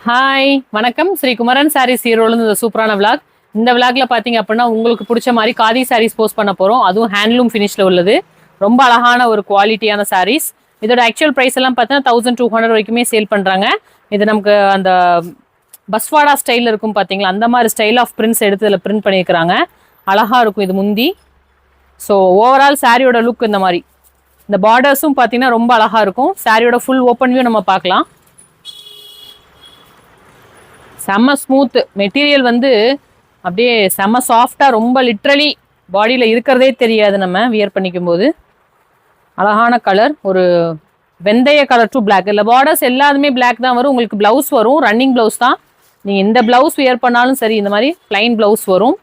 Hi வணக்கம் ஸ்ரீ குமரன் சாரீஸ் ஈரோடுல இந்த சூப்பரான விளாக். இந்த விளாக்ல பாத்தீங்க அப்படின்னா உங்களுக்கு பிடிச்ச மாதிரி காதி சாரீஸ் போஸ்ட் பண்ண போறோம். அதுவும் ஹேண்ட்லூம் ஃபினிஷ்ல உள்ளது. ரொம்ப அழகான ஒரு குவாலிட்டியான சாரீஸ். இதோட ஆக்சுவல் பிரைஸ் எல்லாம் பார்த்தீங்கன்னா 1200 வரைக்குமே சேல் பண்றாங்க. இது நமக்கு அந்த பஸ்வாடா ஸ்டைல் இருக்கும் பாத்தீங்களா, அந்த மாதிரி ஸ்டைல் ஆஃப் பிரிண்ட்ஸ் எடுத்து இதில் பிரிண்ட் பண்ணியிருக்கிறாங்க. அழகா இருக்கும் இது முந்தி. ஸோ ஓவரால் சாரியோட லுக் இந்த மாதிரி. இந்த பார்டர்ஸும் பார்த்தீங்கன்னா ரொம்ப அழகா இருக்கும். சாரியோட ஃபுல் ஓப்பன் வியூ நம்ம பார்க்கலாம். செம்ம ஸ்மூத் மெட்டீரியல் வந்து அப்படியே செம்ம சாஃப்டாக, ரொம்ப லிட்ரலி பாடியில் இருக்கிறதே தெரியாது நம்ம வியர் பண்ணிக்கும் போது. அழகான கலர், ஒரு வெந்தய கலர் டு பிளாக். இல்லை பார்டர்ஸ் எல்லாத்துமே பிளாக் தான் வரும். உங்களுக்கு ப்ளவுஸ் வரும், ரன்னிங் ப்ளவுஸ் தான். நீங்கள் இந்த ப்ளவுஸ் வியர் பண்ணாலும் சரி, இந்த மாதிரி பிளைன் ப்ளவுஸ் வரும்.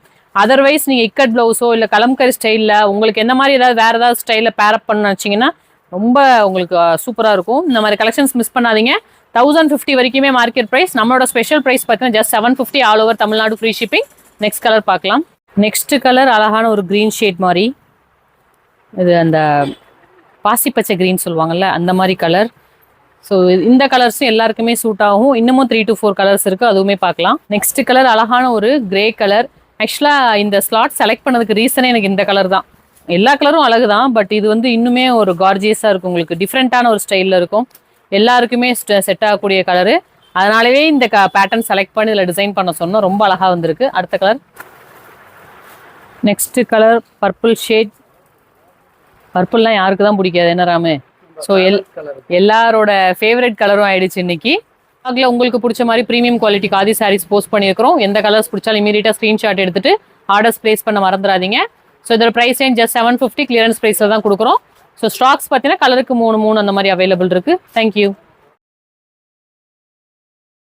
அதர்வைஸ் நீங்கள் இக்கட் ப்ளவுஸோ இல்லை கலம்கரி ஸ்டைலில் உங்களுக்கு எந்த மாதிரி ஏதாவது வேறு ஏதாவது ஸ்டைலில் பேரப் பண்ண வச்சிங்கன்னா ரொம்ப உங்களுக்கு சூப்பராக இருக்கும். இந்த மாதிரி கலெக்ஷன்ஸ் மிஸ் பண்ணாதீங்க. 1050 வரைக்குமே மார்க்கெட் ப்ரைஸ். நம்மளோட ஸ்பெஷல் ப்ரைஸ் பார்த்தீங்கன்னா just 750 all over Tamil Nadu free shipping. Next colour பார்க்கலாம். நெக்ஸ்ட் கலர் அழகான ஒரு க்ரீன் ஷேட் மாதிரி. இது அந்த பாசிப்பச்சை க்ரீன் சொல்லுவாங்கல்ல, அந்த மாதிரி கலர். ஸோ இந்த கலர்ஸும் எல்லாருக்குமே சூட் ஆகும். இன்னமும் 3 to 4 கலர்ஸ் இருக்குது, அதுவுமே பார்க்கலாம். நெக்ஸ்ட் கலர் அழகான ஒரு கிரே கலர். ஆக்சுவலாக இந்த ஸ்லாட் செலக்ட் பண்ணதுக்கு ரீசனே எனக்கு இந்த கலர் தான். எல்லா கலரும் அழகு தான், பட் இது வந்து இன்னுமே ஒரு கார்ஜியஸாக இருக்கும். உங்களுக்கு டிஃப்ரெண்ட்டான ஒரு ஸ்டைலில் இருக்கும். எல்லாருக்குமே செட் ஆகக்கூடிய கலரு. அதனாலவே இந்த பேட்டர்ன் செலக்ட் பண்ணி இதில் டிசைன் பண்ண சொன்னோம். ரொம்ப அழகாக வந்திருக்கு. அடுத்த colour. Next colour purple shade. பர்பிள்லாம் யாருக்கு தான் பிடிக்காது என்ன ராமு? ஸோ எல்லாரோட ஃபேவரட் கலரும் ஆயிடுச்சு இன்னைக்கு. அதில் உங்களுக்கு பிடிச்ச மாதிரி premium quality khadi saris post பண்ணியிருக்கிறோம். எந்த கலர்ஸ் பிடிச்சாலும் இமீடியட்டாக ஸ்க்ரீன்ஷாட் எடுத்துட்டு ஆர்டர்ஸ் பிளேஸ் பண்ண மறந்துடாதீங்க. ஸோ இதோட ப்ரைஸ் ரேஞ்ச் ஜஸ்ட் 750 கிளியரன்ஸ் ப்ரைஸில் தான் கொடுக்குறோம். ஸோ ஸ்டாக்ஸ் பார்த்தீங்கன்னா கலருக்கு 3 அந்த மாதிரி அவைலபிள் இருக்குது. தேங்க்யூ.